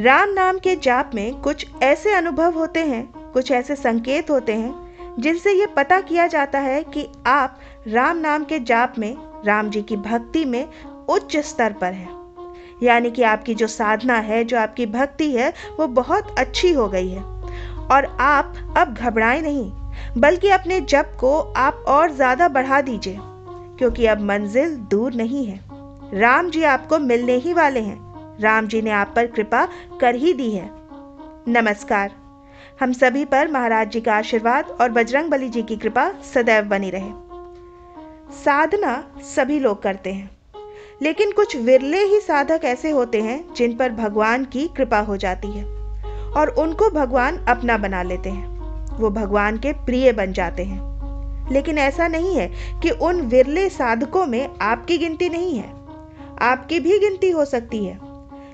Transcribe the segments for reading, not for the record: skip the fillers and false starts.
राम नाम के जाप में कुछ ऐसे अनुभव होते हैं, कुछ ऐसे संकेत होते हैं जिनसे ये पता किया जाता है कि आप राम नाम के जाप में, राम जी की भक्ति में उच्च स्तर पर हैं। यानी कि आपकी जो साधना है, जो आपकी भक्ति है, वो बहुत अच्छी हो गई है और आप अब घबराएं नहीं, बल्कि अपने जप को आप और ज्यादा बढ़ा दीजिए, क्योंकि अब मंजिल दूर नहीं है। राम जी आपको मिलने ही वाले हैं। राम जी ने आप पर कृपा कर ही दी है। नमस्कार। हम सभी पर महाराज जी का आशीर्वाद और बजरंगबली जी की कृपा सदैव बनी रहे। साधना सभी लोग करते हैं, लेकिन कुछ विरले ही साधक ऐसे होते हैं जिन पर भगवान की कृपा हो जाती है और उनको भगवान अपना बना लेते हैं। वो भगवान के प्रिय बन जाते हैं। लेकिन ऐसा नहीं है कि उन विरले साधकों में आपकी गिनती नहीं है। आपकी भी गिनती हो सकती है,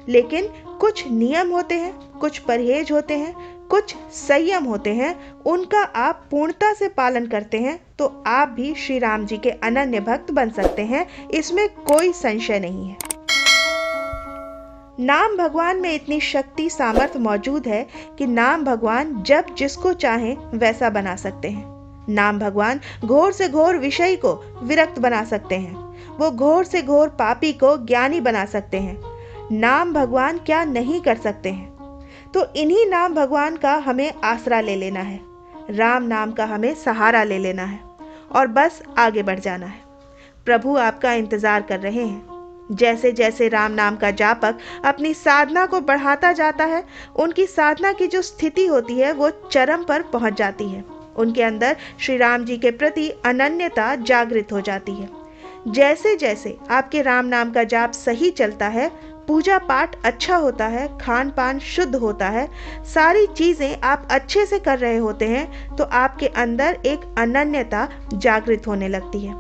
लेकिन कुछ नियम होते हैं, कुछ परहेज होते हैं, कुछ संयम होते हैं, उनका आप पूर्णता से पालन करते हैं तो आप भी श्री राम जी के अनन्य भक्त बन सकते हैं। इसमें कोई संशय नहीं है। नाम भगवान में इतनी शक्ति सामर्थ्य मौजूद है कि नाम भगवान जब जिसको चाहे वैसा बना सकते हैं। नाम भगवान घोर से घोर विषयी को विरक्त बना सकते हैं। वो घोर से घोर पापी को ज्ञानी बना सकते हैं। नाम भगवान क्या नहीं कर सकते हैं। तो इन्हीं नाम भगवान का हमें आसरा ले लेना है, राम नाम का हमें सहारा ले लेना है और बस आगे बढ़ जाना है। प्रभु आपका इंतजार कर रहे हैं। जैसे जैसे राम नाम का जापक अपनी साधना को बढ़ाता जाता है, उनकी साधना की जो स्थिति होती है वो चरम पर पहुंच जाती है। उनके अंदर श्री राम जी के प्रति अनन्यता जागृत हो जाती है। जैसे जैसे आपके राम नाम का जाप सही चलता है, पूजा पाठ अच्छा होता है, खान पान शुद्ध होता है, सारी चीजें आप अच्छे से कर रहे होते हैं, तो आपके अंदर एक अनन्यता जागृत होने लगती है।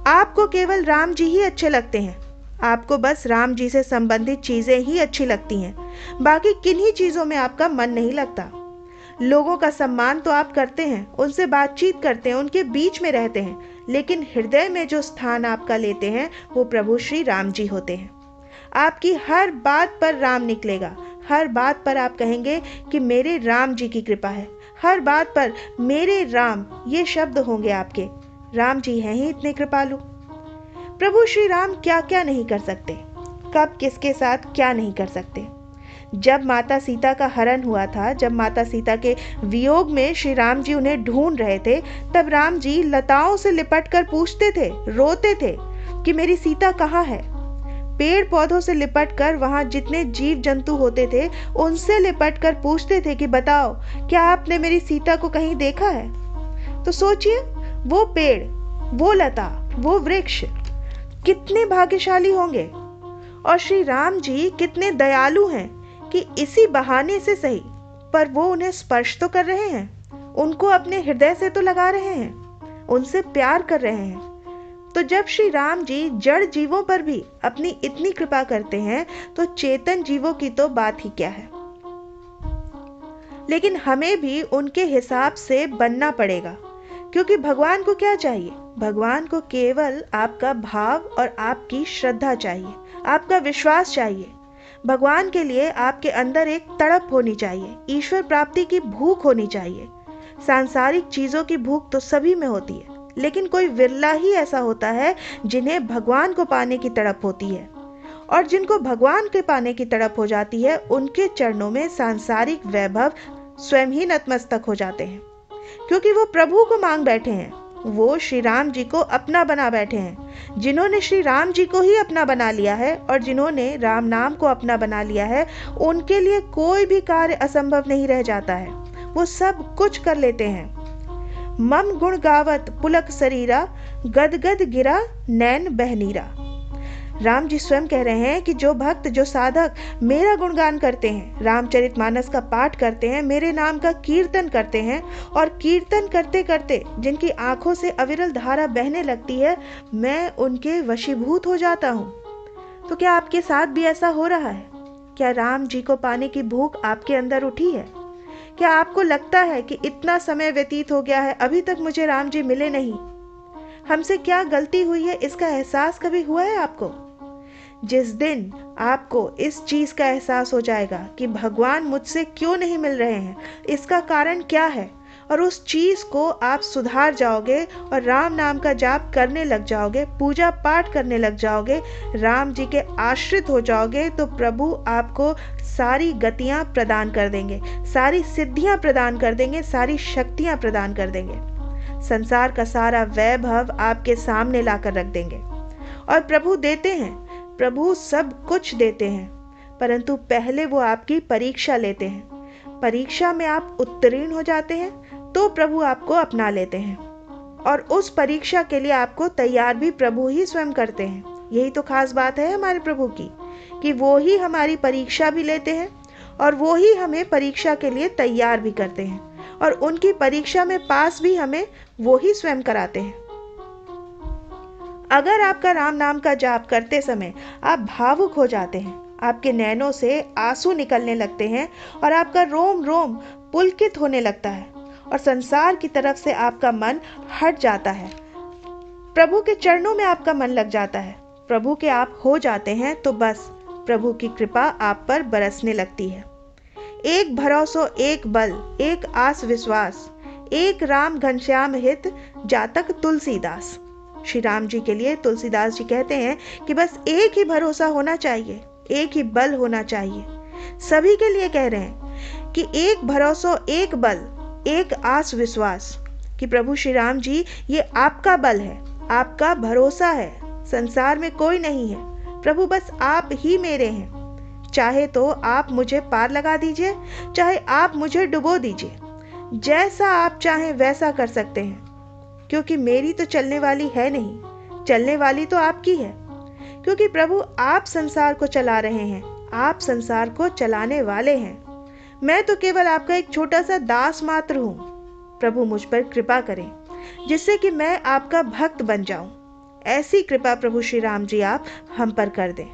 आपको केवल राम जी ही अच्छे लगते हैं। आपको बस राम जी से संबंधित चीजें ही अच्छी लगती हैं। बाकी किन्हीं चीजों में आपका मन नहीं लगता। लोगों का सम्मान तो आप करते हैं, उनसे बातचीत करते हैं, उनके बीच में रहते हैं, लेकिन हृदय में जो स्थान आपका लेते हैं वो प्रभु श्री राम जी होते हैं। आपकी हर बात पर राम निकलेगा। हर बात पर आप कहेंगे कि मेरे राम जी की कृपा है। हर बात पर मेरे राम, ये शब्द होंगे आपके। राम जी हैं ही इतने कृपालु। प्रभु श्री राम क्या क्या नहीं कर सकते, कब किसके साथ क्या नहीं कर सकते। जब माता सीता का हरण हुआ था, जब माता सीता के वियोग में श्री राम जी उन्हें ढूंढ रहे थे, तब राम जी लताओं से लिपट कर पूछते थे, रोते थे कि मेरी सीता कहाँ है। पेड़ पौधों से लिपट कर, वहां जितने जीव जंतु होते थे उनसे लिपट कर पूछते थे कि बताओ, क्या आपने मेरी सीता को कहीं देखा है। तो सोचिए, वो पेड़, वो लता, वो वृक्ष कितने भाग्यशाली होंगे और श्री राम जी कितने दयालु हैं कि इसी बहाने से सही, पर वो उन्हें स्पर्श तो कर रहे हैं, उनको अपने हृदय से तो लगा रहे हैं, उनसे प्यार कर रहे हैं। तो जब श्री राम जी जड़ जीवों पर भी अपनी इतनी कृपा करते हैं, तो चेतन जीवों की तो बात ही क्या है। लेकिन हमें भी उनके हिसाब से बनना पड़ेगा, क्योंकि भगवान को क्या चाहिए? भगवान को केवल आपका भाव और आपकी श्रद्धा चाहिए, आपका विश्वास चाहिए। भगवान के लिए आपके अंदर एक तड़प होनी चाहिए, ईश्वर प्राप्ति की भूख होनी चाहिए। सांसारिक चीजों की भूख तो सभी में होती है, लेकिन कोई विरला ही ऐसा होता है जिन्हें भगवान को पाने की तड़प होती है। और जिनको भगवान के पाने की तड़प हो जाती है, उनके चरणों में सांसारिक वैभव स्वयं ही नतमस्तक हो जाते हैं, क्योंकि वो प्रभु को मांग बैठे हैं। वो श्री राम जी को अपना बना बैठे हैं। जिन्होंने श्री राम जी को ही अपना बना लिया है और जिन्होंने राम नाम को अपना बना लिया है, उनके लिए कोई भी कार्य असंभव नहीं रह जाता है। वो सब कुछ कर लेते हैं। मम गुण गावत पुलक शरीरा, गद गद गिरा नैन बहनीरा। राम जी स्वयं कह रहे हैं कि जो भक्त, जो साधक मेरा गुणगान करते हैं, रामचरितमानस का पाठ करते हैं, मेरे नाम का कीर्तन करते हैं, और कीर्तन करते करते जिनकी आंखों से अविरल धारा बहने लगती है, मैं उनके वशीभूत हो जाता हूँ। तो क्या आपके साथ भी ऐसा हो रहा है? क्या राम जी को पाने की भूख आपके अंदर उठी है? क्या आपको लगता है कि इतना समय व्यतीत हो गया है, अभी तक मुझे राम जी मिले नहीं? हमसे क्या गलती हुई है, इसका एहसास कभी हुआ है आपको? जिस दिन आपको इस चीज़ का एहसास हो जाएगा कि भगवान मुझसे क्यों नहीं मिल रहे हैं, इसका कारण क्या है, और उस चीज़ को आप सुधार जाओगे और राम नाम का जाप करने लग जाओगे, पूजा पाठ करने लग जाओगे, राम जी के आश्रित हो जाओगे, तो प्रभु आपको सारी गतियाँ प्रदान कर देंगे, सारी सिद्धियाँ प्रदान कर देंगे, सारी शक्तियाँ प्रदान कर देंगे। संसार का सारा वैभव आपके सामने लाकर रख देंगे। और प्रभु देते हैं, प्रभु सब कुछ देते हैं, परंतु पहले वो आपकी परीक्षा लेते हैं। परीक्षा में आप उत्तीर्ण हो जाते हैं तो प्रभु आपको अपना लेते हैं, और उस परीक्षा के लिए आपको तैयार भी प्रभु ही स्वयं करते हैं। यही तो खास बात है हमारे प्रभु की, कि वो ही हमारी परीक्षा भी लेते हैं और वो ही हमें परीक्षा के लिए तैयार भी करते हैं, और उनकी परीक्षा में पास भी हमें वो ही स्वयं कराते हैं। अगर आपका राम नाम का जाप करते समय आप भावुक हो जाते हैं, आपके नैनों से आंसू निकलने लगते हैं और आपका रोम रोम पुलकित होने लगता है और संसार की तरफ से आपका मन हट जाता है, प्रभु के चरणों में आपका मन लग जाता है, प्रभु के आप हो जाते हैं, तो बस प्रभु की कृपा आप पर बरसने लगती है। एक भरोसो एक बल, एक आस विश्वास, एक राम घनश्याम हित, जातक तुलसीदास। श्री राम जी के लिए तुलसीदास जी कहते हैं कि बस एक ही भरोसा होना चाहिए, एक ही बल होना चाहिए। सभी के लिए कह रहे हैं कि एक भरोसो एक बल, एक आस विश्वास, कि प्रभु श्री राम जी ये आपका बल है, आपका भरोसा है, संसार में कोई नहीं है, प्रभु बस आप ही मेरे हैं। चाहे तो आप मुझे पार लगा दीजिए, चाहे आप मुझे डुबो दीजिए, जैसा आप चाहें वैसा कर सकते हैं, क्योंकि मेरी तो चलने वाली है नहीं, चलने वाली तो आपकी है, क्योंकि प्रभु आप संसार को चला रहे हैं, आप संसार को चलाने वाले हैं। मैं तो केवल आपका एक छोटा सा दास मात्र हूँ। प्रभु मुझ पर कृपा करें जिससे कि मैं आपका भक्त बन जाऊं। ऐसी कृपा प्रभु श्री राम जी आप हम पर कर दें,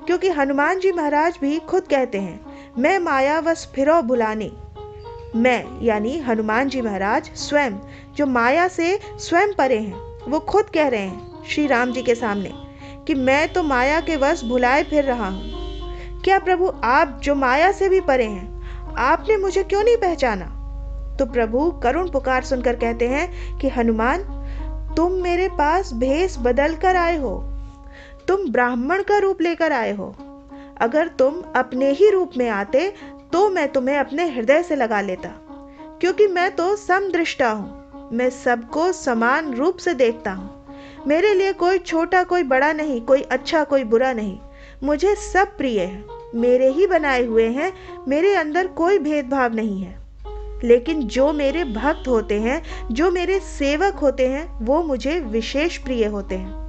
क्योंकि हनुमान जी महाराज भी खुद कहते हैं, मैं माया वश फिरो भुलानी। मैं यानी हनुमान जी महाराज स्वयं, जो माया से स्वयं परे हैं, वो खुद कह रहे हैं श्री राम जी के सामने कि मैं तो माया के वश भुलाए फिर रहा हूँ। क्या प्रभु आप जो माया से भी परे हैं, आपने मुझे क्यों नहीं पहचाना? तो प्रभु करुण पुकार सुनकर कहते हैं कि हनुमान, तुम मेरे पास भेष बदल कर आए हो, तुम ब्राह्मण का रूप लेकर आए हो। अगर तुम अपने ही रूप में आते तो मैं तुम्हें अपने हृदय से लगा लेता, क्योंकि मैं तो समदृष्टा हूँ, मैं सबको समान रूप से देखता हूँ। मेरे लिए कोई छोटा कोई बड़ा नहीं, कोई अच्छा कोई बुरा नहीं, मुझे सब प्रिय है, मेरे ही बनाए हुए हैं, मेरे अंदर कोई भेदभाव नहीं है। लेकिन जो मेरे भक्त होते हैं, जो मेरे सेवक होते हैं, वो मुझे विशेष प्रिय होते हैं।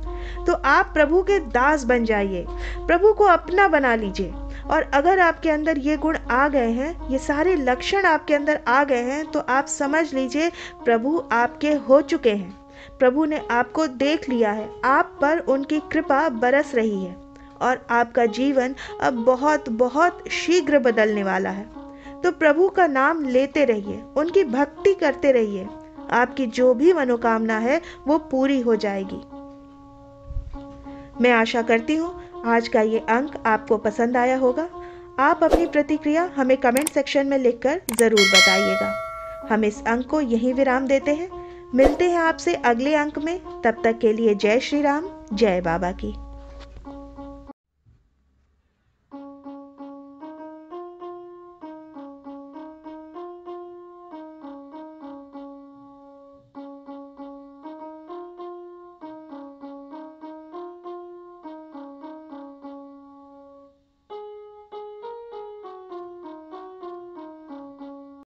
तो आप प्रभु के दास बन जाइए, प्रभु को अपना बना लीजिए, और अगर आपके अंदर ये गुण आ गए हैं, ये सारे लक्षण आपके अंदर आ गए हैं, तो आप समझ लीजिए प्रभु आपके हो चुके हैं, प्रभु ने आपको देख लिया है, आप पर उनकी कृपा बरस रही है, और आपका जीवन अब बहुत बहुत शीघ्र बदलने वाला है। तो प्रभु का नाम लेते रहिए, उनकी भक्ति करते रहिए, आपकी जो भी मनोकामना है वो पूरी हो जाएगी। मैं आशा करती हूँ आज का ये अंक आपको पसंद आया होगा। आप अपनी प्रतिक्रिया हमें कमेंट सेक्शन में लिखकर ज़रूर बताइएगा। हम इस अंक को यहीं विराम देते हैं। मिलते हैं आपसे अगले अंक में। तब तक के लिए जय श्री राम, जय बाबा की।